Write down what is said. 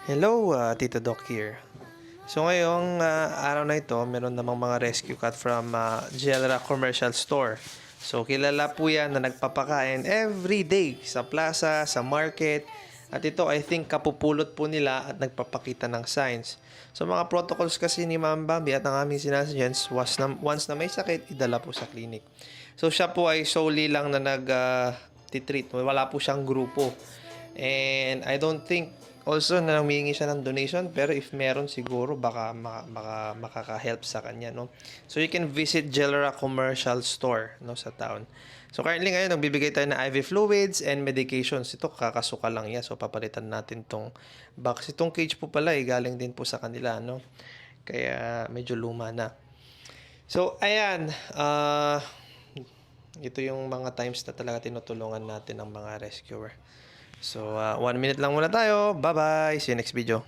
Hello, Tito Doc here. So ngayong araw na ito, meron namang mga rescue cat from General Commercial Store. So kilala po yan na nagpapakain every day sa plaza, sa market. At ito I think kapupulot po nila at nagpapakita ng signs. So mga protocols kasi ni Ma'am Bambi at ang aming sinasuggest, once na may sakit, idala po sa clinic. So siya po ay solely lang na nag-treat. Wala po siyang grupo. And I don't think also na humihingi siya ng donation, pero if meron siguro baka makaka-help sa kanya, no. So you can visit Gelera Commercial Store, no, sa town. So currently ngayon nagbibigay tayo ng IV fluids and medications. Ito kakasuka lang yan. So papalitan natin tong box. Itong cage po pala galing din po sa kanila, no. Kaya medyo luma na. So ayan, ito yung mga times na talaga tinutulungan natin ang mga rescuer. So, 1 minute lang muna tayo. Bye-bye. See you next video.